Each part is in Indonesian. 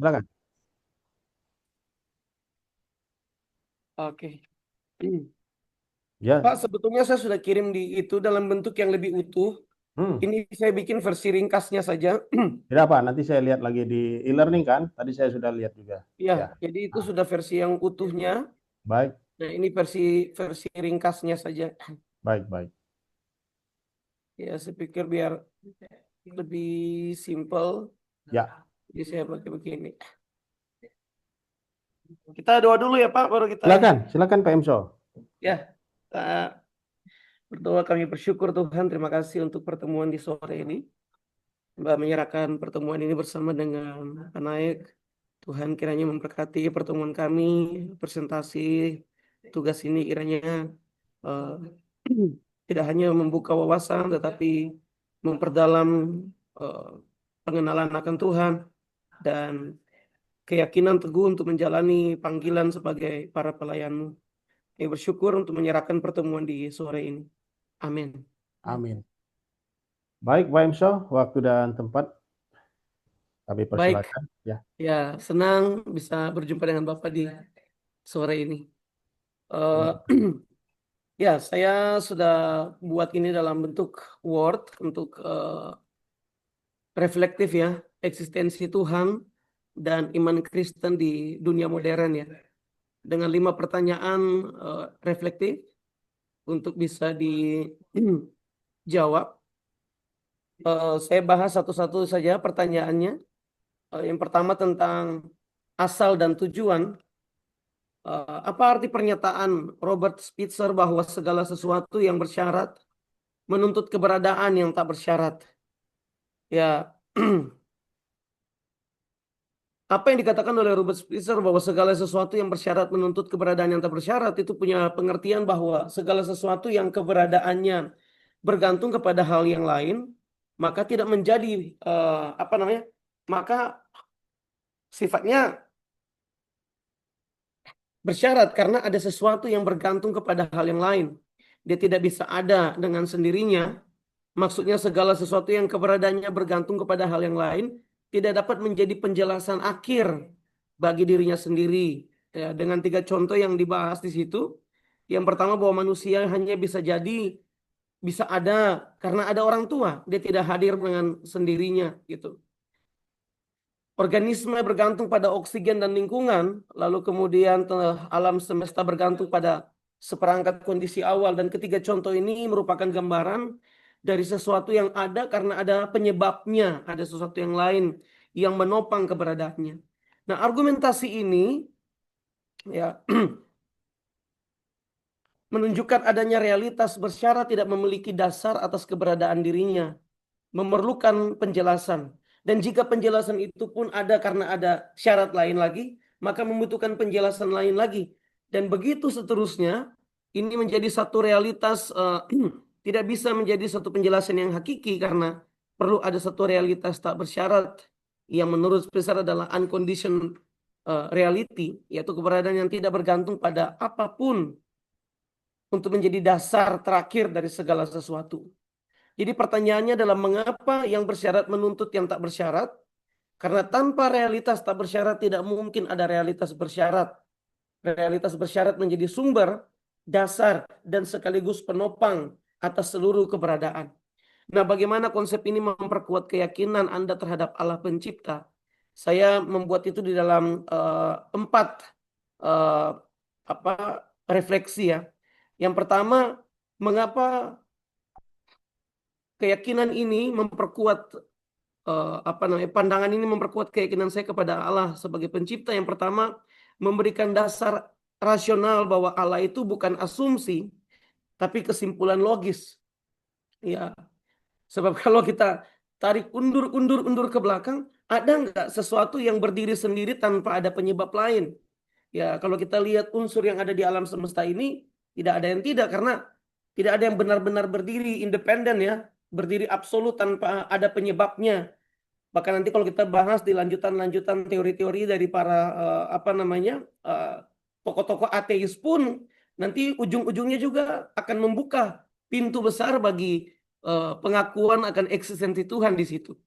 silakan. Oke. Ya, Pak, sebetulnya saya sudah kirim di itu dalam bentuk yang lebih utuh. hmm. Ini saya bikin versi ringkasnya saja. Tidak apa, nanti saya lihat lagi di e-learning kan. Tadi saya sudah lihat juga. Ya, Ya, jadi itu ah, sudah versi yang utuhnya. baik, Nah, ini versi versi ringkasnya saja. baik, baik. Ya, saya pikir biar lebih simple. Ya, Jadi saya pakai begini. Kita doa dulu ya Pak, baru kita silakan, silakan Pak Emso. ya. Kita berdoa, kami bersyukur Tuhan, terima kasih untuk pertemuan di sore ini. Mbak menyerahkan pertemuan ini bersama dengan Pak Naik. Tuhan kiranya memberkati pertemuan kami, presentasi tugas ini kiranya eh, tidak hanya membuka wawasan, tetapi memperdalam eh, pengenalan akan Tuhan dan keyakinan teguh untuk menjalani panggilan sebagai para pelayan-Mu. Kami bersyukur untuk menyerahkan pertemuan di sore ini. Amin. Amin. Baik, Pak Emso, waktu dan tempat kami Baik, persilakan. Ya, ya senang bisa berjumpa dengan Bapak di sore ini. Eh, Ya, saya sudah buat ini dalam bentuk Word untuk reflektif ya, eksistensi Tuhan dan iman Kristen di dunia modern ya. Dengan 5 pertanyaan reflektif untuk bisa dijawab. Saya bahas satu-satu saja pertanyaannya. Yang pertama tentang asal dan tujuan. Apa arti pernyataan Robert Spitzer bahwa segala sesuatu yang bersyarat menuntut keberadaan yang tak bersyarat? Ya, apa yang dikatakan oleh Robert Spitzer bahwa segala sesuatu yang bersyarat menuntut keberadaan yang tak bersyarat itu punya pengertian bahwa segala sesuatu yang keberadaannya bergantung kepada hal yang lain, maka tidak menjadi apa namanya? Maka sifatnya bersyarat karena ada sesuatu yang bergantung kepada hal yang lain. Dia tidak bisa ada dengan sendirinya. Maksudnya segala sesuatu yang keberadaannya bergantung kepada hal yang lain tidak dapat menjadi penjelasan akhir bagi dirinya sendiri. Ya, dengan 3 contoh yang dibahas di situ. Yang pertama bahwa manusia hanya bisa jadi, bisa ada karena ada orang tua. Dia tidak hadir dengan sendirinya gitu. Organisme bergantung pada oksigen dan lingkungan, lalu kemudian alam semesta bergantung pada seperangkat kondisi awal, dan ketiga contoh ini merupakan gambaran dari sesuatu yang ada karena ada penyebabnya, ada sesuatu yang lain yang menopang keberadaannya. Nah, argumentasi ini ya menunjukkan adanya realitas bersyarat tidak memiliki dasar atas keberadaan dirinya, memerlukan penjelasan. Dan jika penjelasan itu pun ada karena ada syarat lain lagi, maka membutuhkan penjelasan lain lagi. Dan begitu seterusnya, ini menjadi satu realitas, tidak bisa menjadi satu penjelasan yang hakiki karena perlu ada satu realitas tak bersyarat yang menurut Spencer adalah unconditioned reality, yaitu keberadaan yang tidak bergantung pada apapun untuk menjadi dasar terakhir dari segala sesuatu. Jadi pertanyaannya adalah mengapa yang bersyarat menuntut yang tak bersyarat? Karena tanpa realitas tak bersyarat tidak mungkin ada realitas bersyarat. Realitas bersyarat menjadi sumber, dasar, dan sekaligus penopang atas seluruh keberadaan. Nah, bagaimana konsep ini memperkuat keyakinan Anda terhadap Allah Pencipta? Saya membuat itu di dalam 4 eh, apa refleksi ya. Yang pertama, mengapa keyakinan ini memperkuat apa namanya pandangan ini memperkuat keyakinan saya kepada Allah sebagai pencipta. Yang pertama, memberikan dasar rasional bahwa Allah itu bukan asumsi tapi kesimpulan logis. Ya, sebab kalau kita tarik undur ke belakang, ada nggak sesuatu yang berdiri sendiri tanpa ada penyebab lain? Ya, kalau kita lihat unsur yang ada di alam semesta ini, tidak ada yang tidak karena tidak ada yang benar-benar berdiri independen ya, berdiri absolut tanpa ada penyebabnya. Bahkan nanti kalau kita bahas di lanjutan-lanjutan teori-teori dari para apa namanya tokoh-tokoh ateis pun nanti ujung-ujungnya juga akan membuka pintu besar bagi pengakuan akan eksistensi Tuhan di situ.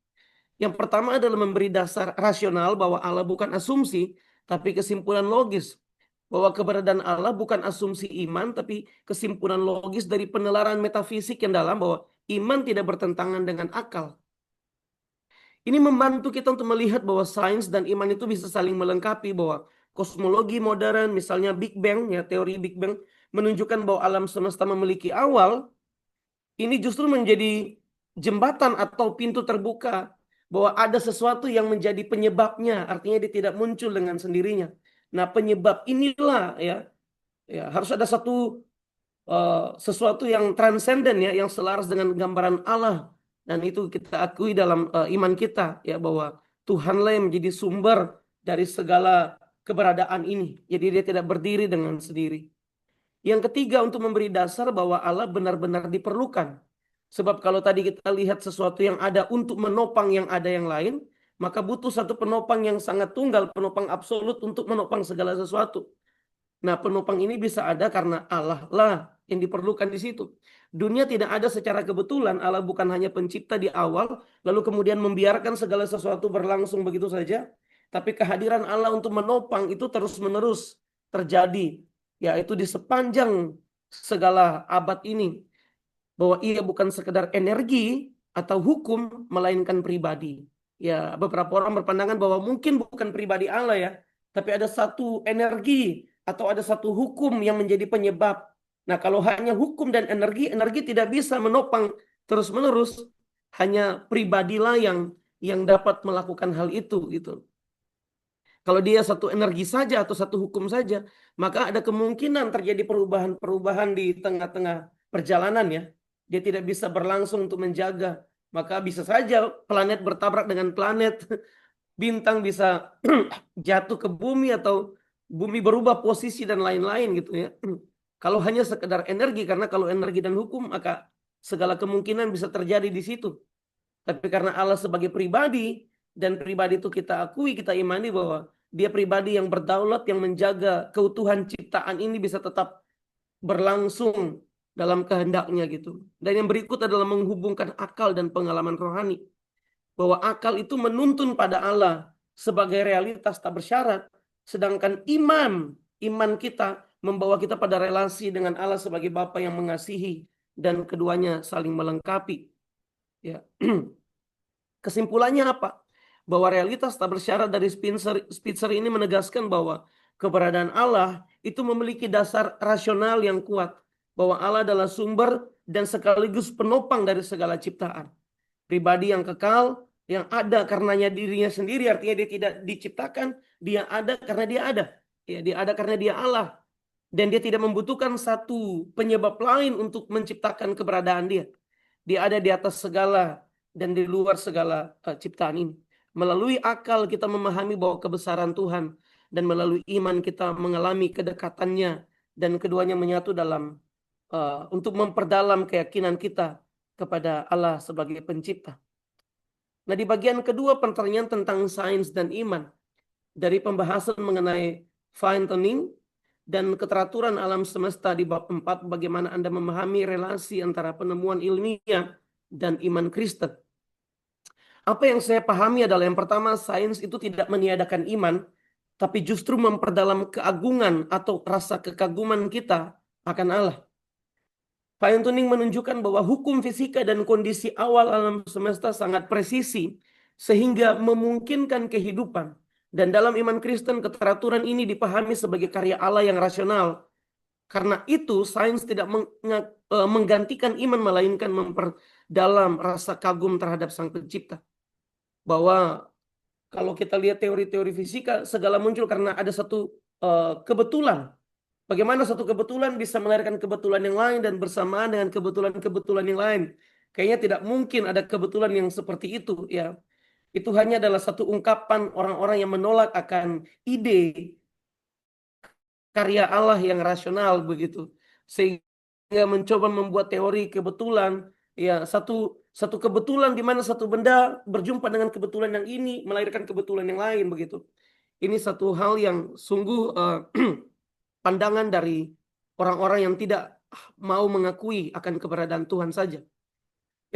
Yang pertama adalah memberi dasar rasional bahwa Allah bukan asumsi, tapi kesimpulan logis. Bahwa keberadaan Allah bukan asumsi iman, tapi kesimpulan logis dari penelaran metafisik yang dalam, bahwa iman tidak bertentangan dengan akal. Ini membantu kita untuk melihat bahwa sains dan iman itu bisa saling melengkapi, bahwa kosmologi modern, misalnya Big Bang, ya teori Big Bang, menunjukkan bahwa alam semesta memiliki awal. Ini justru menjadi jembatan atau pintu terbuka bahwa ada sesuatu yang menjadi penyebabnya, artinya dia tidak muncul dengan sendirinya. Nah, penyebab inilah ya harus ada sesuatu yang transenden, ya, yang selaras dengan gambaran Allah, dan itu kita akui dalam iman kita, ya, bahwa Tuhanlah yang menjadi sumber dari segala keberadaan ini. Jadi dia tidak berdiri dengan sendiri. Yang ketiga, untuk memberi dasar bahwa Allah benar-benar diperlukan. Sebab kalau tadi kita lihat sesuatu yang ada untuk menopang yang ada yang lain, maka butuh satu penopang yang sangat tunggal, penopang absolut untuk menopang segala sesuatu. Nah, penopang ini bisa ada karena Allah lah yang diperlukan di situ. Dunia tidak ada secara kebetulan. Allah bukan hanya pencipta di awal, lalu kemudian membiarkan segala sesuatu berlangsung begitu saja. Tapi kehadiran Allah untuk menopang itu terus-menerus terjadi, yaitu di sepanjang segala abad ini. Bahwa ia bukan sekedar energi atau hukum, melainkan pribadi. Ya, beberapa orang berpandangan bahwa mungkin bukan pribadi Allah, ya, tapi ada satu energi atau ada satu hukum yang menjadi penyebab. Nah, kalau hanya hukum dan energi, energi tidak bisa menopang terus-menerus. Hanya pribadilah yang dapat melakukan hal itu, gitu. Kalau dia satu energi saja atau satu hukum saja, maka ada kemungkinan terjadi perubahan-perubahan di tengah-tengah perjalanan, ya. Dia tidak bisa berlangsung untuk menjaga. Maka bisa saja planet bertabrak dengan planet, bintang bisa jatuh ke bumi, atau bumi berubah posisi dan lain-lain, gitu, ya. Kalau hanya sekedar energi, karena kalau energi dan hukum, maka segala kemungkinan bisa terjadi di situ. Tapi karena Allah sebagai pribadi, dan pribadi itu kita akui, kita imani bahwa dia pribadi yang berdaulat, yang menjaga keutuhan ciptaan ini bisa tetap berlangsung dalam kehendaknya, gitu. Dan yang berikut adalah menghubungkan akal dan pengalaman rohani. Bahwa akal itu menuntun pada Allah sebagai realitas tak bersyarat. Sedangkan iman kita membawa kita pada relasi dengan Allah sebagai Bapa yang mengasihi, dan keduanya saling melengkapi. Ya. Kesimpulannya apa? Bahwa realitas tak bersyarat dari Spitzer ini menegaskan bahwa keberadaan Allah itu memiliki dasar rasional yang kuat. Bahwa Allah adalah sumber dan sekaligus penopang dari segala ciptaan. Pribadi yang kekal, yang ada karenanya dirinya sendiri, artinya dia tidak diciptakan, dia ada karena dia ada. Ya, dia ada karena dia Allah. Dan dia tidak membutuhkan satu penyebab lain untuk menciptakan keberadaan dia. Dia ada di atas segala dan di luar segala ciptaan ini. Melalui akal kita memahami bahwa kebesaran Tuhan, dan melalui iman kita mengalami kedekatannya, dan keduanya menyatu dalam untuk memperdalam keyakinan kita kepada Allah sebagai pencipta. Nah, di bagian kedua pertanyaan tentang sains dan iman, dari pembahasan mengenai fine-tuning dan keteraturan alam semesta di bab 4, bagaimana Anda memahami relasi antara penemuan ilmiah dan iman Kristen. Apa yang saya pahami adalah, yang pertama, sains itu tidak meniadakan iman, tapi justru memperdalam keagungan atau rasa kekaguman kita akan Allah. Fine-tuning menunjukkan bahwa hukum fisika dan kondisi awal alam semesta sangat presisi, sehingga memungkinkan kehidupan. Dan dalam iman Kristen, keteraturan ini dipahami sebagai karya Allah yang rasional. Karena itu, sains tidak menggantikan iman, melainkan memperdalam rasa kagum terhadap Sang Pencipta. Bahwa kalau kita lihat teori-teori fisika, segala muncul karena ada satu kebetulan. Bagaimana satu kebetulan bisa melahirkan kebetulan yang lain, dan bersamaan dengan kebetulan-kebetulan yang lain. Kayaknya tidak mungkin ada kebetulan yang seperti itu, ya. Itu hanya adalah satu ungkapan orang-orang yang menolak akan ide karya Allah yang rasional, begitu. Sehingga mencoba membuat teori kebetulan, ya, satu kebetulan di mana satu benda berjumpa dengan kebetulan yang ini melahirkan kebetulan yang lain, begitu. Ini satu hal yang sungguh pandangan dari orang-orang yang tidak mau mengakui akan keberadaan Tuhan saja.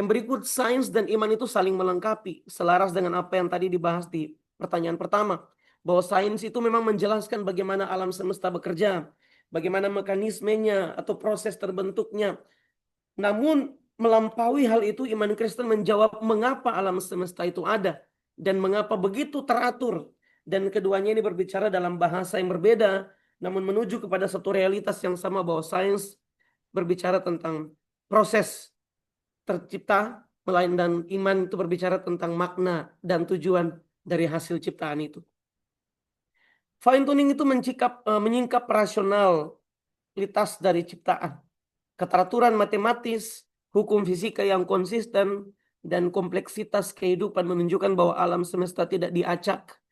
Yang berikut, sains dan iman itu saling melengkapi, selaras dengan apa yang tadi dibahas di pertanyaan pertama. Bahwa sains itu memang menjelaskan bagaimana alam semesta bekerja, bagaimana mekanismenya atau proses terbentuknya. Namun melampaui hal itu, iman Kristen menjawab mengapa alam semesta itu ada dan mengapa begitu teratur. Dan keduanya ini berbicara dalam bahasa yang berbeda, namun menuju kepada satu realitas yang sama, bahwa sains berbicara tentang proses tercipta, dan iman itu berbicara tentang makna dan tujuan dari hasil ciptaan itu. Fine tuning itu menyingkap rasionalitas dari ciptaan, keteraturan matematis, hukum fisika yang konsisten, dan kompleksitas kehidupan menunjukkan bahwa alam semesta tidak diacak.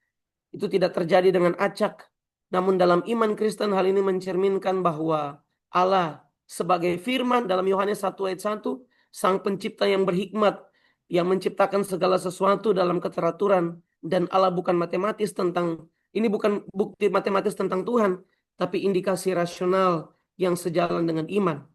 Itu tidak terjadi dengan acak. Namun dalam iman Kristen hal ini mencerminkan bahwa Allah sebagai firman dalam Yohanes 1 ayat 1, sang pencipta yang berhikmat, yang menciptakan segala sesuatu dalam keteraturan, dan Allah bukan matematis ini bukan bukti matematis tentang Tuhan, tapi indikasi rasional yang sejalan dengan iman.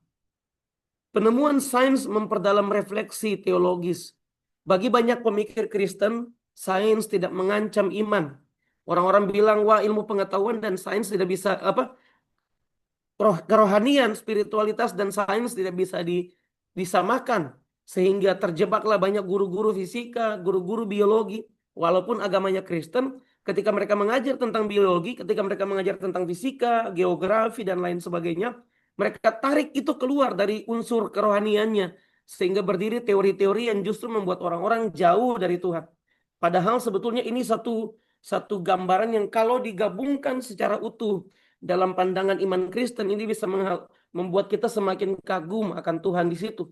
Penemuan sains memperdalam refleksi teologis. Bagi banyak pemikir Kristen, sains tidak mengancam iman. Orang-orang bilang, wah, ilmu pengetahuan dan sains tidak bisa, kerohanian, spiritualitas dan sains tidak bisa disamakan. Sehingga terjebaklah banyak guru-guru fisika, guru-guru biologi. Walaupun agamanya Kristen, ketika mereka mengajar tentang biologi, ketika mereka mengajar tentang fisika, geografi, dan lain sebagainya, mereka tarik itu keluar dari unsur kerohaniannya, sehingga berdiri teori-teori yang justru membuat orang-orang jauh dari Tuhan. Padahal sebetulnya ini satu gambaran yang kalau digabungkan secara utuh dalam pandangan iman Kristen, ini bisa membuat kita semakin kagum akan Tuhan di situ.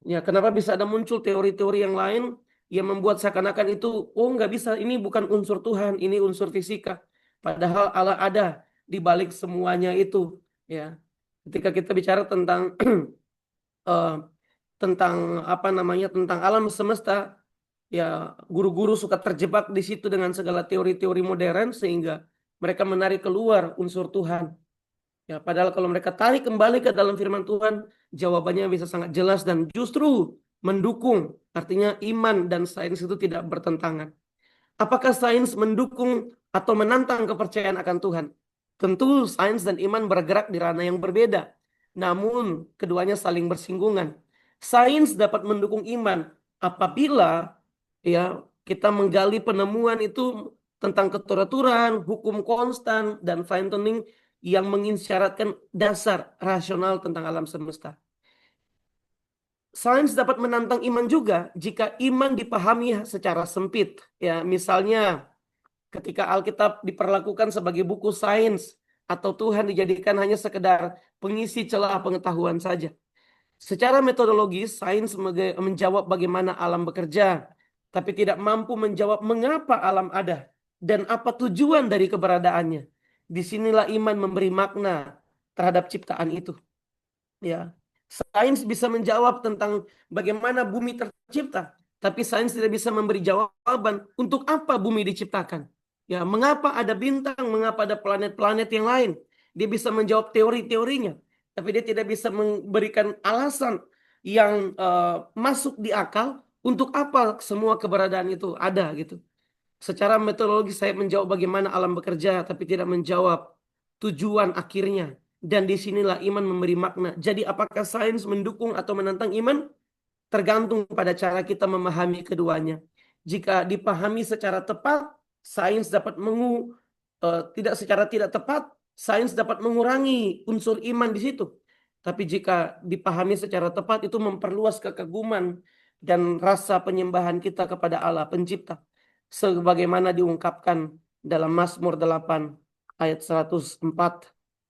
Ya, kenapa bisa ada muncul teori-teori yang lain yang membuat seakan-akan itu, oh nggak bisa, ini bukan unsur Tuhan, ini unsur fisika. Padahal Allah ada di balik semuanya itu. Ya, ketika kita bicara tentang tentang alam semesta, ya guru-guru suka terjebak di situ dengan segala teori-teori modern sehingga mereka menarik keluar unsur Tuhan. Ya, padahal kalau mereka tarik kembali ke dalam firman Tuhan, jawabannya bisa sangat jelas dan justru mendukung. Artinya iman dan sains itu tidak bertentangan. Apakah sains mendukung atau menantang kepercayaan akan Tuhan? Tentu sains dan iman bergerak di ranah yang berbeda. Namun keduanya saling bersinggungan. Sains dapat mendukung iman apabila kita menggali penemuan itu tentang keteraturan, hukum konstan, dan fine tuning yang mengisyaratkan dasar rasional tentang alam semesta. Sains dapat menantang iman juga jika iman dipahami secara sempit. Ya, misalnya ketika Alkitab diperlakukan sebagai buku sains atau Tuhan dijadikan hanya sekedar pengisi celah pengetahuan saja. Secara metodologis, sains menjawab bagaimana alam bekerja, tapi tidak mampu menjawab mengapa alam ada dan apa tujuan dari keberadaannya. Disinilah iman memberi makna terhadap ciptaan itu. Ya, sains bisa menjawab tentang bagaimana bumi tercipta, tapi sains tidak bisa memberi jawaban untuk apa bumi diciptakan. Ya, mengapa ada bintang, mengapa ada planet-planet yang lain. Dia bisa menjawab teori-teorinya, tapi dia tidak bisa memberikan alasan yang masuk di akal untuk apa semua keberadaan itu ada gitu. Secara metodologi saya menjawab bagaimana alam bekerja, tapi tidak menjawab tujuan akhirnya. Dan disinilah iman memberi makna. Jadi apakah sains mendukung atau menantang iman? Tergantung pada cara kita memahami keduanya. Jika dipahami secara tepat, sains dapat tidak secara tidak tepat, sains dapat mengurangi unsur iman di situ. Tapi jika dipahami secara tepat, itu memperluas kekaguman dan rasa penyembahan kita kepada Allah pencipta. Sebagaimana diungkapkan dalam Mazmur 8 ayat 104.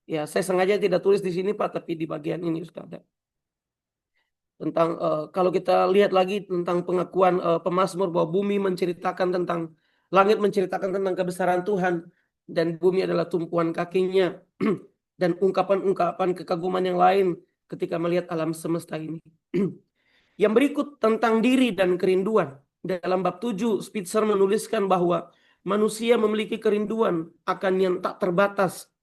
Ya, saya sengaja tidak tulis di sini Pak, tapi di bagian ini sudah ada. Tentang kalau kita lihat lagi tentang pengakuan pemazmur bahwa bumi menceritakan tentang, langit menceritakan tentang kebesaran Tuhan dan bumi adalah tumpuan kakinya dan ungkapan-ungkapan kekaguman yang lain ketika melihat alam semesta ini. Yang berikut tentang diri dan kerinduan. Dalam bab 7, Spitzer menuliskan bahwa manusia memiliki kerinduan akan yang tak terbatas.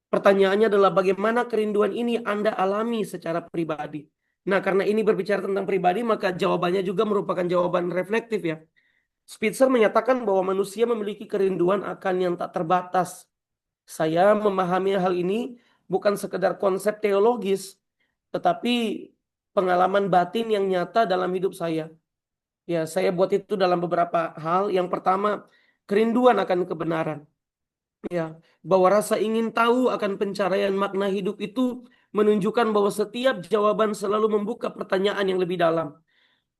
Pertanyaannya adalah bagaimana kerinduan ini Anda alami secara pribadi. Nah, karena ini berbicara tentang pribadi, maka jawabannya juga merupakan jawaban reflektif ya. Spitzer menyatakan bahwa manusia memiliki kerinduan akan yang tak terbatas. Saya memahami hal ini bukan sekedar konsep teologis, tetapi pengalaman batin yang nyata dalam hidup saya. Ya, saya buat itu dalam beberapa hal. Yang pertama, kerinduan akan kebenaran. Ya, bahwa rasa ingin tahu akan pencarian makna hidup itu menunjukkan bahwa setiap jawaban selalu membuka pertanyaan yang lebih dalam.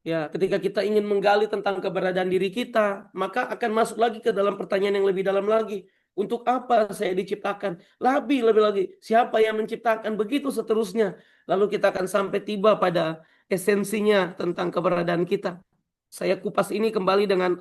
Ya, ketika kita ingin menggali tentang keberadaan diri kita, maka akan masuk lagi ke dalam pertanyaan yang lebih dalam lagi. Untuk apa saya diciptakan? Lebih lagi, siapa yang menciptakan? Begitu seterusnya. Lalu kita akan sampai tiba pada esensinya tentang keberadaan kita. Saya kupas ini kembali dengan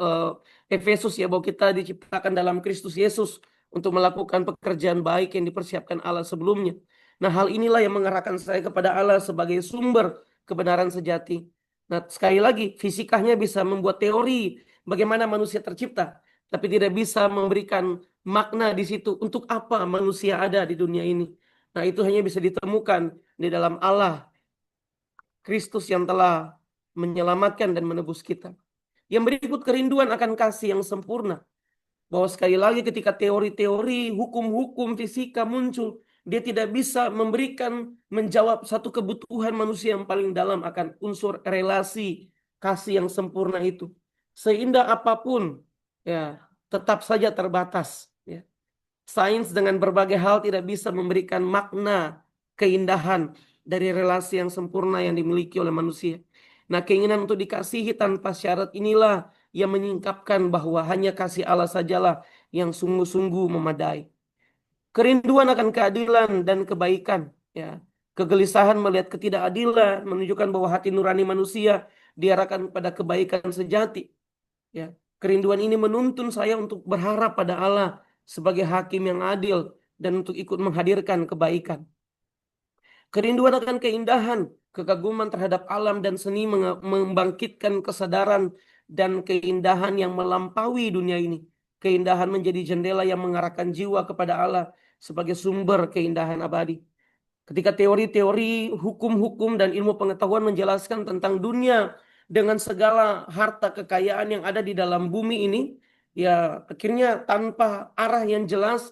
Efesus ya, bahwa kita diciptakan dalam Kristus Yesus untuk melakukan pekerjaan baik yang dipersiapkan Allah sebelumnya. Nah, hal inilah yang mengarahkan saya kepada Allah sebagai sumber kebenaran sejati. Nah, sekali lagi, fisikanya bisa membuat teori bagaimana manusia tercipta, tapi tidak bisa memberikan makna di situ untuk apa manusia ada di dunia ini. Nah, itu hanya bisa ditemukan di dalam Allah, Kristus yang telah menyelamatkan dan menebus kita. Yang berikut, kerinduan akan kasih yang sempurna. Bahwa sekali lagi ketika teori-teori, hukum-hukum fisika muncul, dia tidak bisa menjawab satu kebutuhan manusia yang paling dalam akan unsur relasi kasih yang sempurna itu. Seindah apapun, ya tetap saja terbatas. Ya. Sains dengan berbagai hal tidak bisa memberikan makna keindahan dari relasi yang sempurna yang dimiliki oleh manusia. Nah, keinginan untuk dikasihi tanpa syarat inilah yang menyingkapkan bahwa hanya kasih Allah sajalah yang sungguh-sungguh memadai. Kerinduan akan keadilan dan kebaikan, ya. Kegelisahan melihat ketidakadilan menunjukkan bahwa hati nurani manusia diarahkan pada kebaikan sejati, ya. Kerinduan ini menuntun saya untuk berharap pada Allah sebagai hakim yang adil dan untuk ikut menghadirkan kebaikan. Kerinduan akan keindahan, kekaguman terhadap alam dan seni membangkitkan kesadaran dan keindahan yang melampaui dunia ini. Keindahan menjadi jendela yang mengarahkan jiwa kepada Allah sebagai sumber keindahan abadi. Ketika teori-teori, hukum-hukum, dan ilmu pengetahuan menjelaskan tentang dunia dengan segala harta kekayaan yang ada di dalam bumi ini, ya akhirnya tanpa arah yang jelas,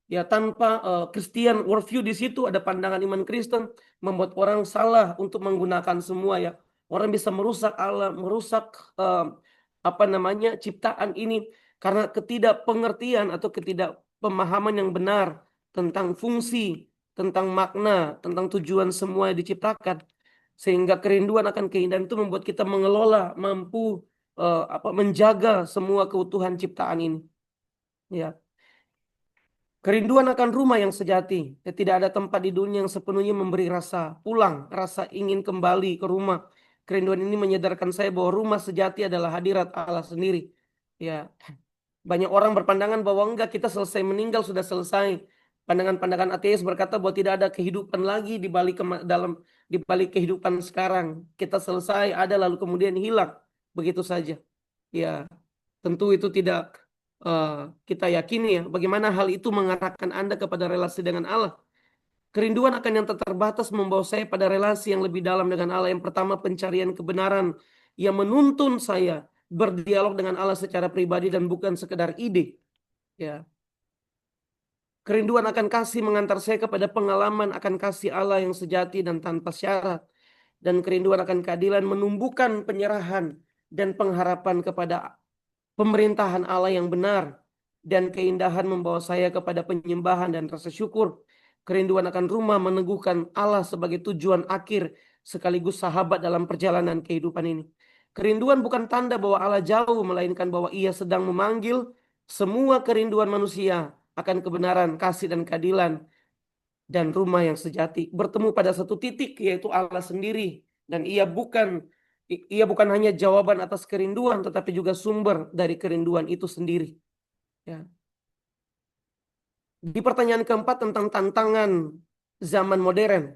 ya tanpa Christian worldview di situ, ada pandangan iman Kristen, membuat orang salah untuk menggunakan semua ya. Orang bisa merusak Allah, merusak apa namanya ciptaan ini karena ketidakpengertian atau ketidakpemahaman yang benar tentang fungsi, tentang makna, tentang tujuan semua yang diciptakan. Sehingga kerinduan akan keindahan itu membuat kita mengelola, mampu menjaga semua keutuhan ciptaan ini. Ya. Kerinduan akan rumah yang sejati. Ya, tidak ada tempat di dunia yang sepenuhnya memberi rasa pulang, rasa ingin kembali ke rumah. Kerinduan ini menyadarkan saya bahwa rumah sejati adalah hadirat Allah sendiri. Ya, banyak orang berpandangan bahwa enggak, kita selesai meninggal sudah selesai. Pandangan-pandangan ateis berkata bahwa tidak ada kehidupan lagi di balik kehidupan sekarang. Kita selesai ada lalu kemudian hilang begitu saja. Ya, tentu itu tidak eh, kita yakini ya. Bagaimana hal itu mengarahkan Anda kepada relasi dengan Allah? Kerinduan akan yang tak terbatas membawa saya pada relasi yang lebih dalam dengan Allah. Yang pertama, pencarian kebenaran yang menuntun saya berdialog dengan Allah secara pribadi dan bukan sekedar ide. Ya. Kerinduan akan kasih mengantar saya kepada pengalaman akan kasih Allah yang sejati dan tanpa syarat. Dan kerinduan akan keadilan menumbuhkan penyerahan dan pengharapan kepada pemerintahan Allah yang benar, dan keindahan membawa saya kepada penyembahan dan rasa syukur. Kerinduan akan rumah meneguhkan Allah sebagai tujuan akhir sekaligus sahabat dalam perjalanan kehidupan ini. Kerinduan bukan tanda bahwa Allah jauh, melainkan bahwa Ia sedang memanggil semua kerinduan manusia akan kebenaran, kasih, dan keadilan, dan rumah yang sejati bertemu pada satu titik, yaitu Allah sendiri. Dan ia bukan hanya jawaban atas kerinduan, tetapi juga sumber dari kerinduan itu sendiri. Ya. Di pertanyaan keempat tentang tantangan zaman modern.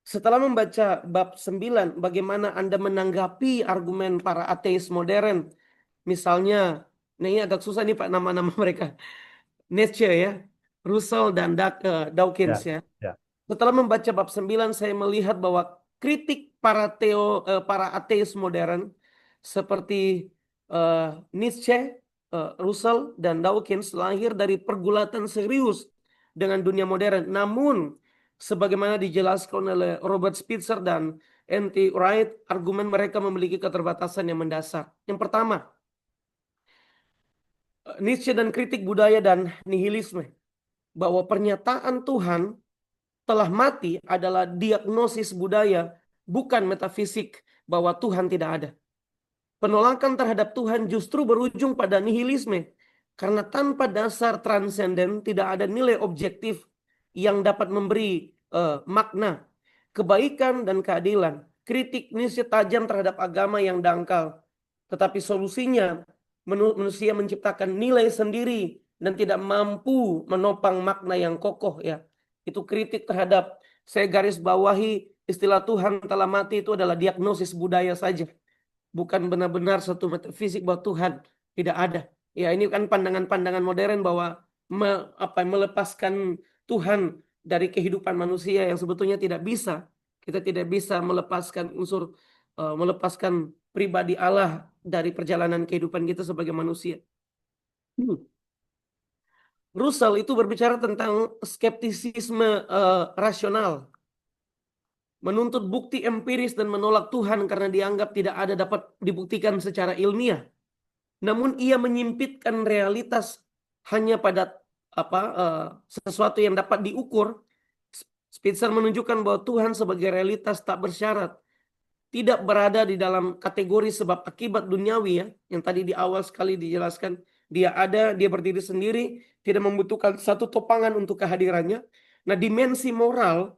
Setelah membaca bab 9, bagaimana Anda menanggapi argumen para ateis modern? Misalnya, nah ini agak susah nih Pak nama-nama mereka. Nietzsche ya, Russell dan Dawkins Ya, ya. ya. Setelah membaca bab 9, saya melihat bahwa kritik para ateis modern seperti Nietzsche, Russell, dan Dawkins lahir dari pergulatan serius dengan dunia modern. Namun, sebagaimana dijelaskan oleh Robert Spitzer dan N.T. Wright, argumen mereka memiliki keterbatasan yang mendasar. Yang pertama, Nietzsche dan kritik budaya dan nihilisme, bahwa pernyataan Tuhan telah mati adalah diagnosis budaya, bukan metafisik bahwa Tuhan tidak ada. Penolakan terhadap Tuhan justru berujung pada nihilisme, karena tanpa dasar transenden tidak ada nilai objektif yang dapat memberi makna, kebaikan, dan keadilan. Kritik Nietzsche tajam terhadap agama yang dangkal, tetapi solusinya manusia menciptakan nilai sendiri dan tidak mampu menopang makna yang kokoh, ya. Itu kritik terhadap, saya garis bawahi, istilah Tuhan telah mati itu adalah diagnosis budaya saja, bukan benar-benar satu metafisik bahwa Tuhan tidak ada. Ya, ini kan pandangan-pandangan modern bahwa melepaskan Tuhan dari kehidupan manusia yang sebetulnya tidak bisa. Kita tidak bisa melepaskan melepaskan pribadi Allah dari perjalanan kehidupan kita sebagai manusia. Russell itu berbicara tentang skeptisisme rasional, menuntut bukti empiris dan menolak Tuhan karena dianggap tidak ada dapat dibuktikan secara ilmiah. Namun ia menyempitkan realitas hanya pada sesuatu yang dapat diukur. Spitzer menunjukkan bahwa Tuhan sebagai realitas tak bersyarat, tidak berada di dalam kategori sebab akibat duniawi, ya, yang tadi di awal sekali dijelaskan. Dia ada, dia berdiri sendiri, tidak membutuhkan satu topangan untuk kehadirannya. Nah, dimensi moral,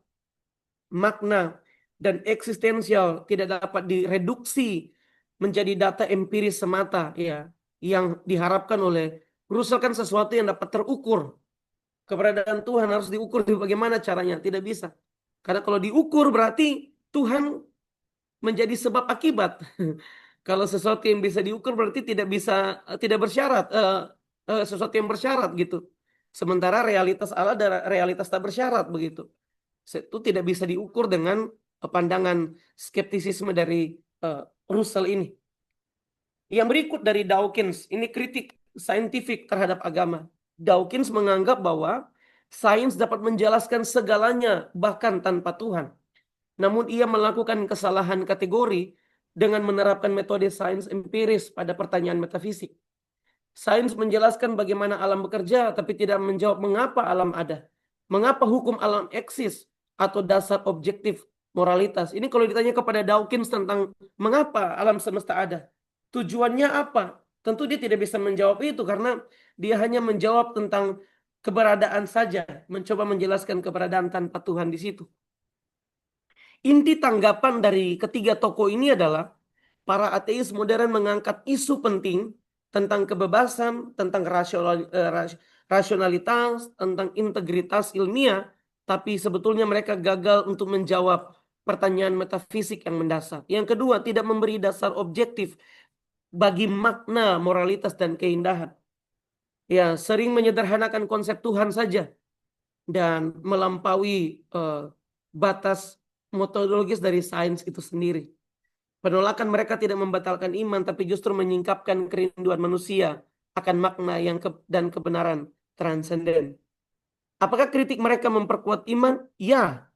makna, dan eksistensial tidak dapat direduksi menjadi data empiris semata, ya, yang diharapkan oleh Russell kan sesuatu yang dapat terukur. Keberadaan Tuhan harus diukur bagaimana caranya, tidak bisa. Karena kalau diukur berarti Tuhan menjadi sebab akibat. Kalau sesuatu yang bisa diukur berarti tidak bersyarat, sesuatu yang bersyarat gitu. Sementara realitas Allah adalah realitas tak bersyarat begitu. Itu tidak bisa diukur dengan pandangan skeptisisme dari Russell ini. Yang berikut dari Dawkins, ini kritik saintifik terhadap agama. Dawkins menganggap bahwa sains dapat menjelaskan segalanya bahkan tanpa Tuhan. Namun ia melakukan kesalahan kategori dengan menerapkan metode sains empiris pada pertanyaan metafisik. Sains menjelaskan bagaimana alam bekerja, tapi tidak menjawab mengapa alam ada, mengapa hukum alam eksis, atau dasar objektif moralitas. Ini kalau ditanya kepada Dawkins tentang mengapa alam semesta ada, tujuannya apa? Tentu dia tidak bisa menjawab itu karena dia hanya menjawab tentang keberadaan saja, mencoba menjelaskan keberadaan tanpa Tuhan di situ. Inti tanggapan dari ketiga tokoh ini adalah para ateis modern mengangkat isu penting tentang kebebasan, tentang rasionalitas, tentang integritas ilmiah, tapi sebetulnya mereka gagal untuk menjawab pertanyaan metafisik yang mendasar. Yang kedua, tidak memberi dasar objektif bagi makna, moralitas, dan keindahan. Ya, sering menyederhanakan konsep Tuhan saja dan melampaui batas metodologis dari sains itu sendiri. Penolakan mereka tidak membatalkan iman, tapi justru menyingkapkan kerinduan manusia akan makna dan kebenaran transenden. Apakah kritik mereka memperkuat iman? Ya.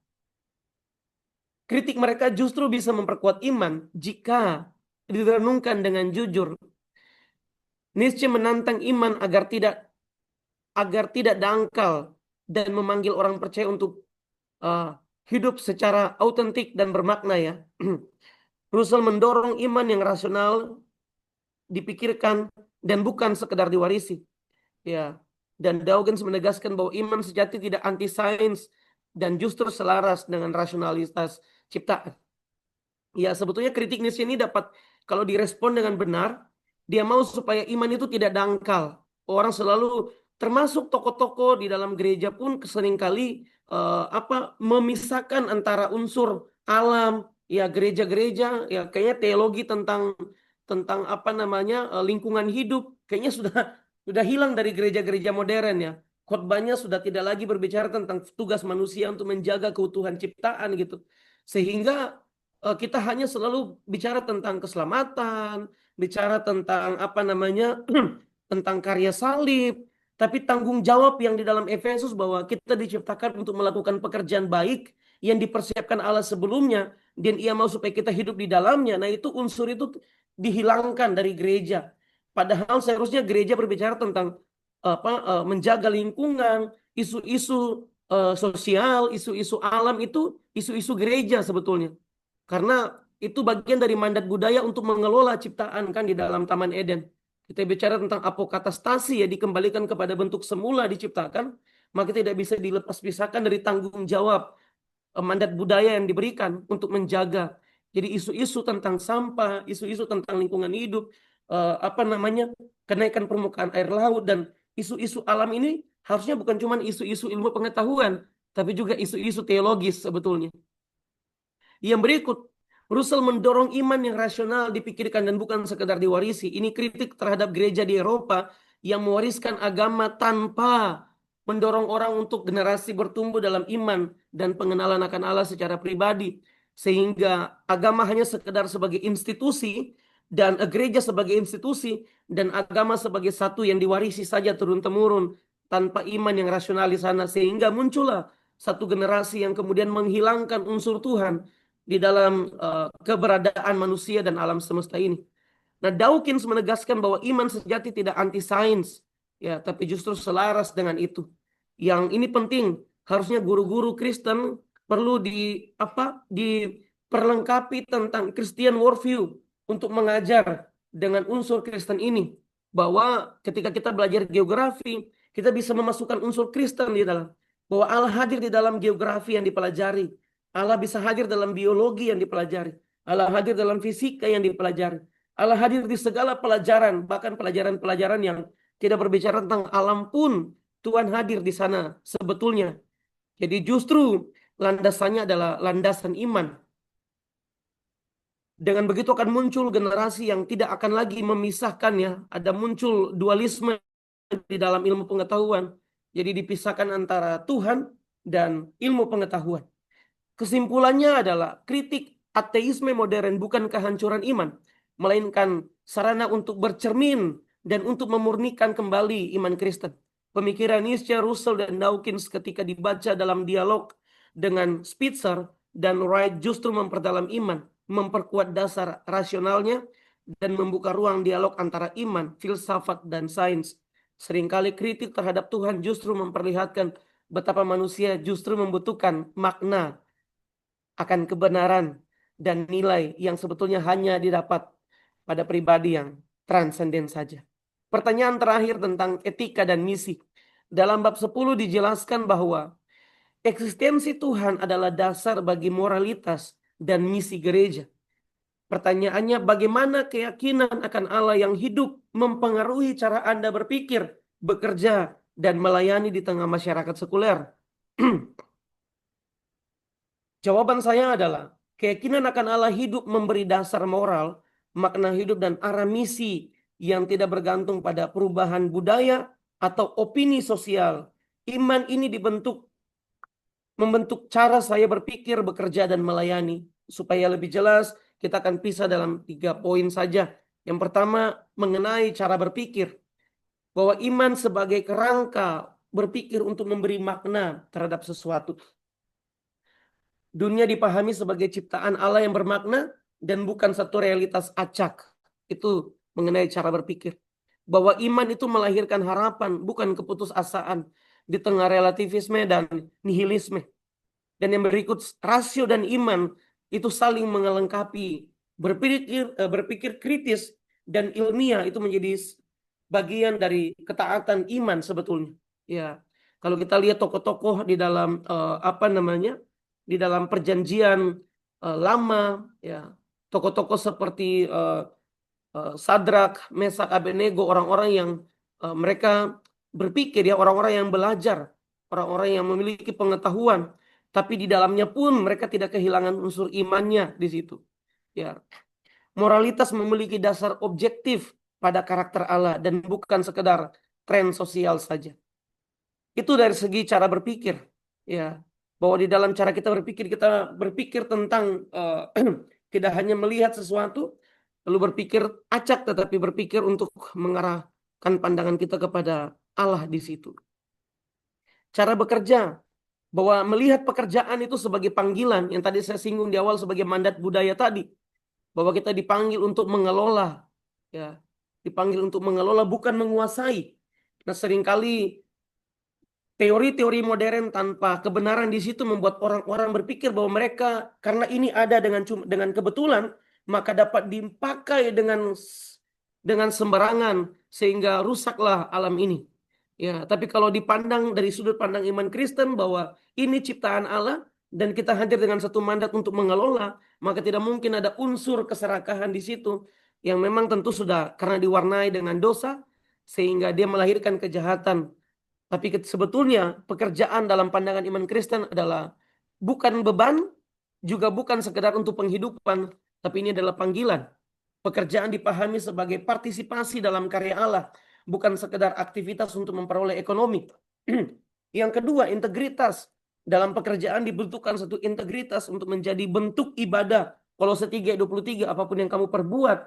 Kritik mereka justru bisa memperkuat iman jika direnungkan dengan jujur. Nietzsche menantang iman agar tidak dangkal dan memanggil orang percaya untuk hidup secara autentik dan bermakna, ya. Russell mendorong iman yang rasional dipikirkan dan bukan sekedar diwarisi, ya. Dan Dawkins menegaskan bahwa iman sejati tidak anti sains dan justru selaras dengan rasionalitas ciptaan. Ya, sebetulnya kritik Nietzsche ini dapat kalau direspon dengan benar, dia mau supaya iman itu tidak dangkal. Orang selalu, termasuk tokoh-tokoh di dalam gereja pun seringkali memisahkan antara unsur alam, ya, gereja-gereja, ya, kayaknya teologi tentang lingkungan hidup kayaknya sudah hilang dari gereja-gereja modern, ya. Khotbahnya sudah tidak lagi berbicara tentang tugas manusia untuk menjaga keutuhan ciptaan gitu. Sehingga kita hanya selalu bicara tentang keselamatan, bicara tentang apa namanya, tentang karya salib, tapi tanggung jawab yang di dalam Efesus bahwa kita diciptakan untuk melakukan pekerjaan baik yang dipersiapkan Allah sebelumnya, dan Ia mau supaya kita hidup di dalamnya. Nah, itu unsur itu dihilangkan dari gereja. Padahal seharusnya gereja berbicara tentang menjaga lingkungan, isu-isu sosial, isu-isu alam itu isu-isu gereja sebetulnya. Karena itu bagian dari mandat budaya untuk mengelola ciptaan kan di dalam Taman Eden. Kita bicara tentang apokatastasi ya, dikembalikan kepada bentuk semula diciptakan, maka tidak bisa dilepas-pisahkan dari tanggung jawab mandat budaya yang diberikan untuk menjaga. Jadi isu-isu tentang sampah, isu-isu tentang lingkungan hidup, apa namanya, kenaikan permukaan air laut dan isu-isu alam ini harusnya bukan cuma isu-isu ilmu pengetahuan, tapi juga isu-isu teologis sebetulnya. Yang berikut, Russell mendorong iman yang rasional dipikirkan dan bukan sekedar diwarisi. Ini kritik terhadap gereja di Eropa yang mewariskan agama tanpa mendorong orang untuk generasi bertumbuh dalam iman dan pengenalan akan Allah secara pribadi. Sehingga agama hanya sekedar sebagai institusi dan gereja sebagai institusi dan agama sebagai satu yang diwarisi saja turun-temurun tanpa iman yang rasional di sana. Sehingga muncullah satu generasi yang kemudian menghilangkan unsur Tuhan di dalam keberadaan manusia dan alam semesta ini. Nah, Dawkins menegaskan bahwa iman sejati tidak anti sains, ya, tapi justru selaras dengan itu. Yang ini penting, harusnya guru-guru Kristen perlu diperlengkapi tentang Christian worldview untuk mengajar dengan unsur Kristen ini. Bahwa ketika kita belajar geografi, kita bisa memasukkan unsur Kristen di dalam. Bahwa Allah hadir di dalam geografi yang dipelajari. Allah bisa hadir dalam biologi yang dipelajari. Allah hadir dalam fisika yang dipelajari. Allah hadir di segala pelajaran, bahkan pelajaran-pelajaran yang tidak berbicara tentang alam pun Tuhan hadir di sana sebetulnya. Jadi justru landasannya adalah landasan iman. Dengan begitu akan muncul generasi yang tidak akan lagi memisahkannya. Ada muncul dualisme di dalam ilmu pengetahuan. Jadi dipisahkan antara Tuhan dan ilmu pengetahuan. Kesimpulannya adalah kritik ateisme modern bukan kehancuran iman, melainkan sarana untuk bercermin dan untuk memurnikan kembali iman Kristen. Pemikiran Nietzsche, Russell, dan Dawkins ketika dibaca dalam dialog dengan Spitzer dan Wright justru memperdalam iman, memperkuat dasar rasionalnya, dan membuka ruang dialog antara iman, filsafat, dan sains. Seringkali kritik terhadap Tuhan justru memperlihatkan betapa manusia justru membutuhkan makna akan kebenaran dan nilai yang sebetulnya hanya didapat pada pribadi yang transenden saja. Pertanyaan terakhir tentang etika dan misi. Dalam bab 10 dijelaskan bahwa eksistensi Tuhan adalah dasar bagi moralitas dan misi gereja. Pertanyaannya, bagaimana keyakinan akan Allah yang hidup mempengaruhi cara Anda berpikir, bekerja, dan melayani di tengah masyarakat sekuler? Jawaban saya adalah keyakinan akan Allah hidup memberi dasar moral, makna hidup dan arah misi yang tidak bergantung pada perubahan budaya atau opini sosial. Iman ini membentuk cara saya berpikir, bekerja, dan melayani. Supaya lebih jelas, kita akan pisah dalam 3 poin saja. Yang pertama, mengenai cara berpikir. Bahwa iman sebagai kerangka berpikir untuk memberi makna terhadap sesuatu. Dunia dipahami sebagai ciptaan Allah yang bermakna dan bukan satu realitas acak. Itu mengenai cara berpikir. Bahwa iman itu melahirkan harapan, bukan keputusasaan di tengah relativisme dan nihilisme. Dan yang berikut, rasio dan iman itu saling melengkapi. Berpikir kritis dan ilmiah itu menjadi bagian dari ketaatan iman sebetulnya. Ya, kalau kita lihat tokoh-tokoh di dalam di dalam perjanjian lama, ya, tokoh-tokoh seperti Sadrak, Mesak, Abednego, orang-orang yang mereka berpikir, ya, orang-orang yang belajar, orang-orang yang memiliki pengetahuan, tapi di dalamnya pun mereka tidak kehilangan unsur imannya di situ. Ya, moralitas memiliki dasar objektif pada karakter Allah dan bukan sekedar tren sosial saja. Itu dari segi cara berpikir, ya. Bahwa di dalam cara kita berpikir tentang tidak hanya melihat sesuatu, lalu berpikir acak, tetapi berpikir untuk mengarahkan pandangan kita kepada Allah di situ. Cara bekerja, bahwa melihat pekerjaan itu sebagai panggilan, yang tadi saya singgung di awal sebagai mandat budaya tadi, bahwa kita dipanggil untuk mengelola, ya, dipanggil untuk mengelola bukan menguasai. Nah, seringkali teori-teori modern tanpa kebenaran di situ membuat orang-orang berpikir bahwa mereka karena ini ada dengan kebetulan maka dapat dipakai dengan sembarangan sehingga rusaklah alam ini. Ya, tapi kalau dipandang dari sudut pandang iman Kristen bahwa ini ciptaan Allah dan kita hadir dengan satu mandat untuk mengelola, maka tidak mungkin ada unsur keserakahan di situ yang memang tentu sudah karena diwarnai dengan dosa sehingga dia melahirkan kejahatan. Tapi sebetulnya pekerjaan dalam pandangan iman Kristen adalah bukan beban, juga bukan sekedar untuk penghidupan, tapi ini adalah panggilan. Pekerjaan dipahami sebagai partisipasi dalam karya Allah, bukan sekedar aktivitas untuk memperoleh ekonomi. Yang kedua, integritas. Dalam pekerjaan dibutuhkan satu integritas untuk menjadi bentuk ibadah. Kolose 3:23, apapun yang kamu perbuat,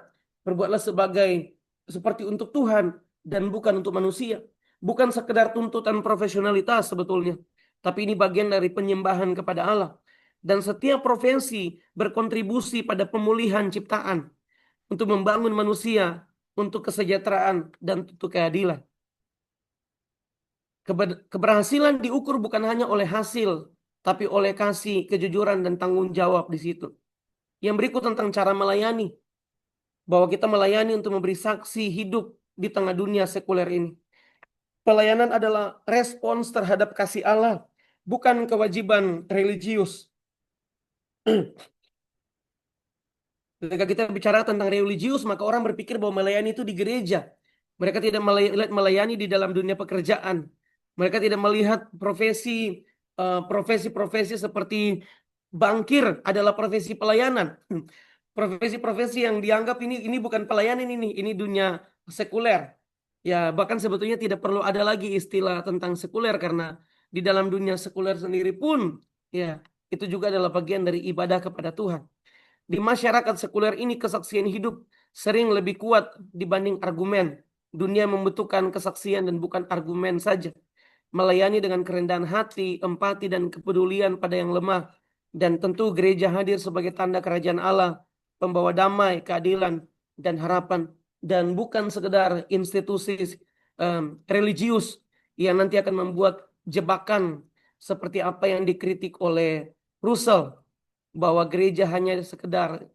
perbuatlah seperti untuk Tuhan dan bukan untuk manusia. Bukan sekedar tuntutan profesionalitas sebetulnya, tapi ini bagian dari penyembahan kepada Allah. Dan setiap profesi berkontribusi pada pemulihan ciptaan untuk membangun manusia, untuk kesejahteraan dan untuk keadilan. Keberhasilan diukur bukan hanya oleh hasil, tapi oleh kasih, kejujuran, dan tanggung jawab di situ. Yang berikut tentang cara melayani, bahwa kita melayani untuk memberi saksi hidup di tengah dunia sekuler ini. Pelayanan adalah respons terhadap kasih Allah, bukan kewajiban religius. Ketika kita bicara tentang religius, maka orang berpikir bahwa melayani itu di gereja. Mereka tidak melayani di dalam dunia pekerjaan. Mereka tidak melihat profesi-profesi seperti bankir adalah profesi pelayanan. Profesi-profesi yang dianggap ini bukan pelayanan, ini dunia sekuler. Ya, bahkan sebetulnya tidak perlu ada lagi istilah tentang sekuler karena di dalam dunia sekuler sendiri pun ya, itu juga adalah bagian dari ibadah kepada Tuhan. Di masyarakat sekuler ini kesaksian hidup sering lebih kuat dibanding argumen. Dunia membutuhkan kesaksian dan bukan argumen saja. Melayani dengan kerendahan hati, empati, dan kepedulian pada yang lemah. Dan tentu gereja hadir sebagai tanda kerajaan Allah, pembawa damai, keadilan, dan harapan. Dan bukan sekedar institusi religius yang nanti akan membuat jebakan seperti apa yang dikritik oleh Russell, bahwa gereja hanya sekedar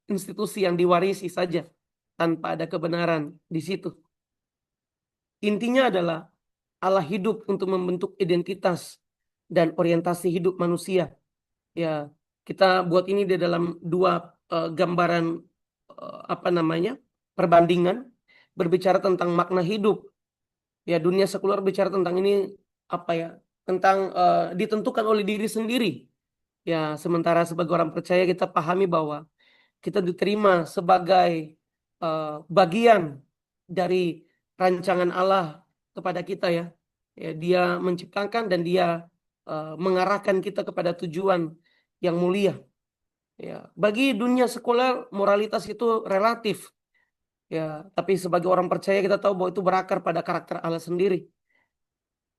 institusi yang diwarisi saja tanpa ada kebenaran di situ. Intinya adalah Allah hidup untuk membentuk identitas dan orientasi hidup manusia. Ya, kita buat ini di dalam dua gambaran perbandingan berbicara tentang makna hidup. Ya, dunia sekuler bicara tentang ini tentang ditentukan oleh diri sendiri. Ya, sementara sebagai orang percaya kita pahami bahwa kita diterima sebagai bagian dari rancangan Allah kepada kita ya. Ya, dia menciptakan dan dia mengarahkan kita kepada tujuan yang mulia. Ya, bagi dunia sekuler moralitas itu relatif. Ya, tapi sebagai orang percaya kita tahu bahwa itu berakar pada karakter Allah sendiri.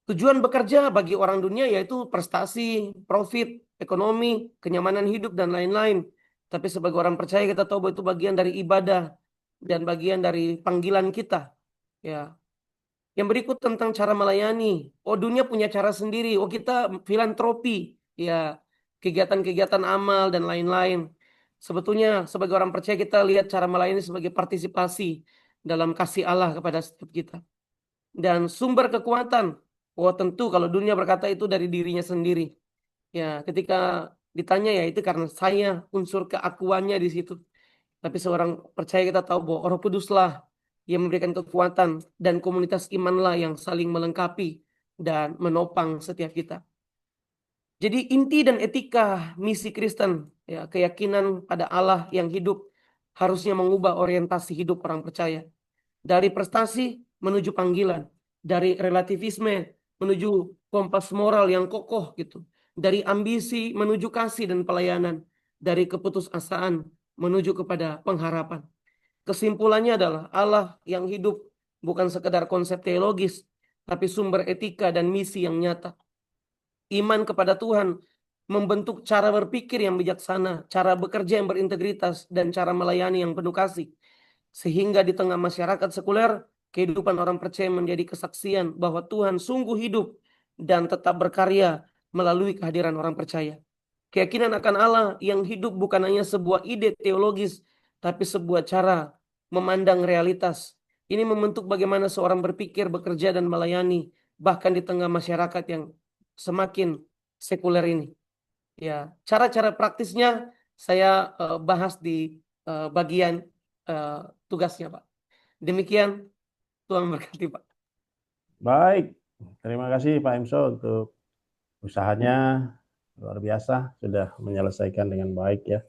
Tujuan bekerja bagi orang dunia yaitu prestasi, profit, ekonomi, kenyamanan hidup, dan lain-lain. Tapi sebagai orang percaya kita tahu bahwa itu bagian dari ibadah dan bagian dari panggilan kita. Ya. Yang berikut tentang cara melayani. Oh, dunia punya cara sendiri. Oh, kita filantropi. Ya, kegiatan-kegiatan amal dan lain-lain. Sebetulnya sebagai orang percaya kita lihat cara melayani sebagai partisipasi dalam kasih Allah kepada setiap kita. Dan sumber kekuatan. Oh, tentu kalau dunia berkata itu dari dirinya sendiri. Ya, ketika ditanya ya itu karena saya unsur keakuannya di situ. Tapi seorang percaya kita tahu bahwa Roh Kuduslah yang memberikan kekuatan dan komunitas imanlah yang saling melengkapi dan menopang setiap kita. Jadi inti dan etika misi Kristen, ya, keyakinan pada Allah yang hidup harusnya mengubah orientasi hidup orang percaya. Dari prestasi menuju panggilan, dari relativisme menuju kompas moral yang kokoh gitu. dari ambisi menuju kasih dan pelayanan, dari keputusasaan menuju kepada pengharapan. Kesimpulannya adalah Allah yang hidup bukan sekedar konsep teologis, tapi sumber etika dan misi yang nyata. Iman kepada Tuhan membentuk cara berpikir yang bijaksana, cara bekerja yang berintegritas, dan cara melayani yang penuh kasih. Sehingga di tengah masyarakat sekuler, kehidupan orang percaya menjadi kesaksian bahwa Tuhan sungguh hidup dan tetap berkarya melalui kehadiran orang percaya. Keyakinan akan Allah yang hidup bukan hanya sebuah ide teologis, tapi sebuah cara memandang realitas. Ini membentuk bagaimana seorang berpikir, bekerja, dan melayani, bahkan di tengah masyarakat yang semakin sekuler ini. Ya, cara-cara praktisnya saya bahas di bagian eh, tugasnya, Pak. Demikian, Tuhan memberkati, Pak. Baik, terima kasih Pak Emso untuk usahanya luar biasa, sudah menyelesaikan dengan baik ya.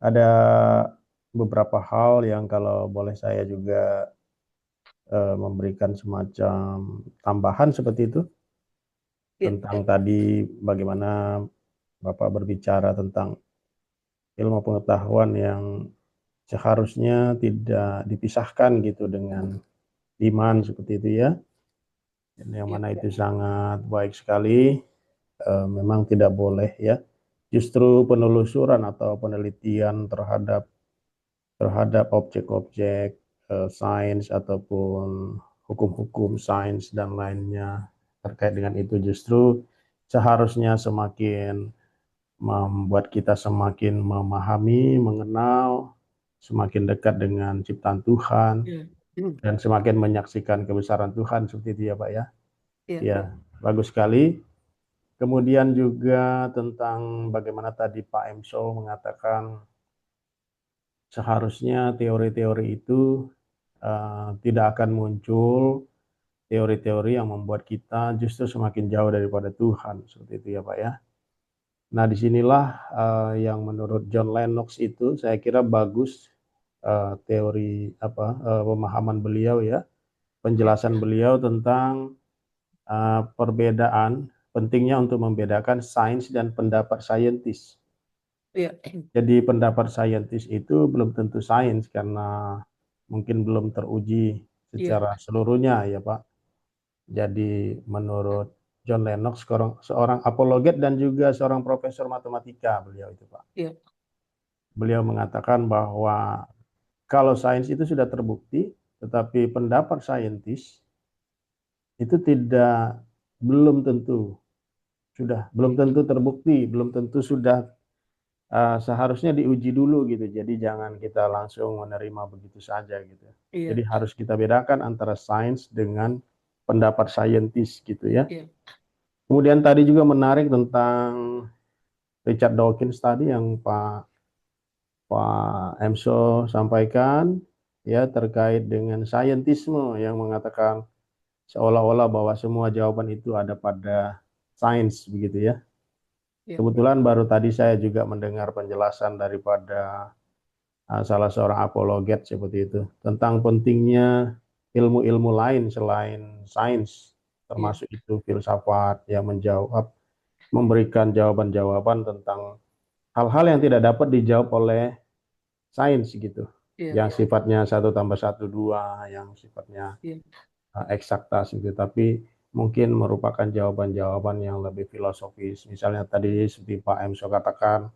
Ada beberapa hal yang kalau boleh saya juga memberikan semacam tambahan seperti itu Ya, tentang tadi bagaimana Bapak berbicara tentang ilmu pengetahuan yang seharusnya tidak dipisahkan gitu dengan iman seperti itu ya. Dan yang ya, mana itu sangat baik sekali. Memang tidak boleh ya. Justru penelusuran atau penelitian terhadap objek-objek sains ataupun hukum-hukum sains dan lainnya terkait dengan itu justru seharusnya semakin membuat kita semakin memahami, mengenal, semakin dekat dengan ciptaan Tuhan, ya, dan semakin menyaksikan kebesaran Tuhan seperti itu ya Pak ya. ya, Ya, bagus sekali. Kemudian juga tentang bagaimana tadi Pak Emso mengatakan seharusnya teori-teori itu tidak akan muncul teori-teori yang membuat kita justru semakin jauh daripada Tuhan seperti itu ya Pak ya. Nah disinilah yang menurut John Lennox itu saya kira bagus teori pemahaman beliau ya, ya, penjelasan beliau tentang perbedaan pentingnya untuk membedakan sains dan pendapat saintis. ya, Jadi pendapat saintis itu belum tentu sains karena mungkin belum teruji ya, secara seluruhnya ya Pak. Jadi menurut John Lennox seorang apologet dan juga seorang profesor matematika beliau itu Pak. ya, Beliau mengatakan bahwa kalau sains itu sudah terbukti, tetapi pendapat saintis itu belum tentu terbukti, belum tentu sudah seharusnya diuji dulu gitu. Jadi jangan kita langsung menerima begitu saja gitu. iya, Jadi harus kita bedakan antara sains dengan pendapat saintis gitu ya. iya, Kemudian tadi juga menarik tentang Richard Dawkins tadi yang Pak Emso sampaikan ya terkait dengan saintisme yang mengatakan seolah-olah bahwa semua jawaban itu ada pada sains begitu ya. iya, Kebetulan baru tadi saya juga mendengar penjelasan daripada salah seorang apologet seperti itu tentang pentingnya ilmu-ilmu lain selain sains, iya, termasuk itu filsafat yang memberikan jawaban-jawaban tentang hal-hal yang tidak dapat dijawab oleh sains gitu, iya, yang sifatnya satu tambah satu dua, yang sifatnya iya, eksaktas gitu, tapi mungkin merupakan jawaban-jawaban yang lebih filosofis. Misalnya tadi seperti Pak Emso katakan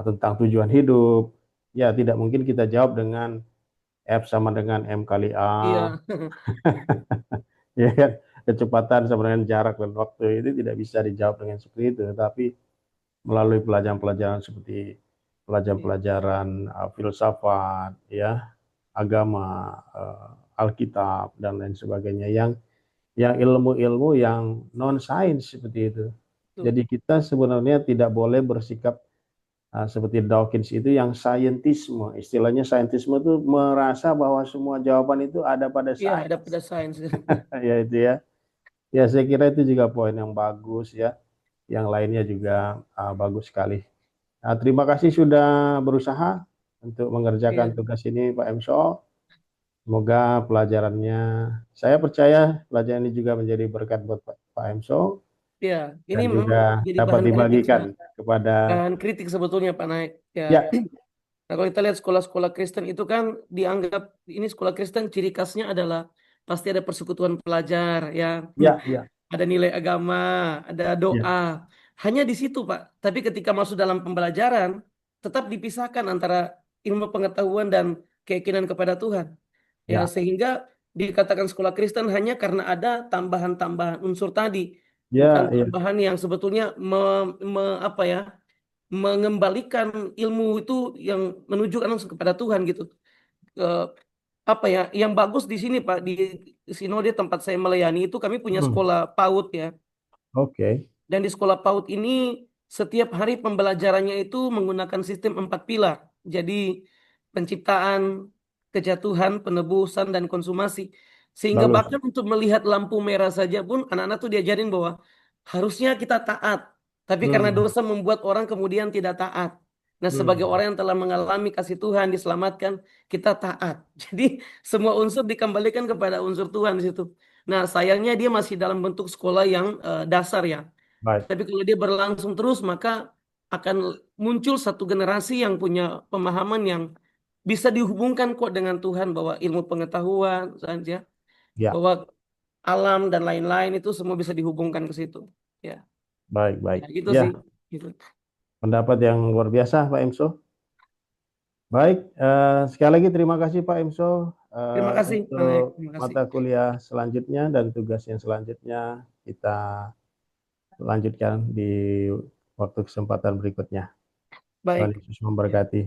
tentang tujuan hidup, ya tidak mungkin kita jawab dengan F sama dengan M kali A, iya, ya kan? Kecepatan sama dengan jarak dan waktu itu tidak bisa dijawab dengan seperti itu, tapi melalui pelajaran-pelajaran seperti iya, pelajaran-pelajaran filsafat, ya, agama, Alkitab dan lain sebagainya yang ilmu-ilmu yang non sains seperti itu. tuh, Jadi kita sebenarnya tidak boleh bersikap seperti Dawkins itu yang saintisme. Istilahnya saintisme itu merasa bahwa semua jawaban itu ada pada iya, ada sains. pada sains. Ya itu ya. Ya saya kira itu juga poin yang bagus ya. Yang lainnya juga bagus sekali. Nah, terima kasih sudah berusaha untuk mengerjakan Iya, tugas ini Pak Emso. Semoga pelajarannya, saya percaya pelajaran ini juga menjadi berkat buat Pak Emso. Ya, ini dan memang juga jadi dapat bahan kritik dibagikan kepada bahan kritik sebetulnya Pak Naik. Ya. ya Nah, kalau kita lihat sekolah-sekolah Kristen itu kan dianggap ini sekolah Kristen ciri khasnya adalah pasti ada persekutuan pelajar ya. ya Ada nilai agama, ada ya doa. Hanya di situ, Pak. Tapi ketika masuk dalam pembelajaran, tetap dipisahkan antara ilmu pengetahuan dan keyakinan kepada Tuhan. Ya, ya sehingga dikatakan sekolah Kristen hanya karena ada tambahan-tambahan unsur tadi, bukan ya ya tambahan yang sebetulnya apa ya, mengembalikan ilmu itu yang menunjukkan langsung kepada Tuhan gitu. Eh, apa ya, yang bagus di sini Pak di Sinode tempat saya melayani itu kami punya Hmm, sekolah PAUD ya. oke Dan di sekolah PAUD ini setiap hari pembelajarannya itu menggunakan sistem 4 pilar. Jadi penciptaan, kejatuhan, penebusan, dan konsumasi. Sehingga bagus. bahkan untuk melihat lampu merah saja pun anak-anak tuh diajarin bahwa harusnya kita taat. Tapi karena Hmm, dosa membuat orang kemudian tidak taat. Nah, sebagai hmm, orang yang telah mengalami kasih Tuhan, diselamatkan, kita taat. Jadi semua unsur dikembalikan kepada unsur Tuhan di situ. Nah, sayangnya dia masih dalam bentuk sekolah yang dasar ya. baik. Tapi kalau dia berlangsung terus, maka akan muncul satu generasi yang punya pemahaman yang bisa dihubungkan kok dengan Tuhan bahwa ilmu pengetahuan saja, Ya, bahwa alam dan lain-lain itu semua bisa dihubungkan ke situ. Ya, baik, baik. ya gitu sih. Ya, Gitu. pendapat yang luar biasa, Pak Emso. Baik, sekali lagi terima kasih Pak Emso Terima kasih, Pak Nayak. untuk Terima kasih. mata kuliah selanjutnya dan tugas yang selanjutnya kita lanjutkan di waktu kesempatan berikutnya. Tuhan Baik. Yesus Ya. memberkati.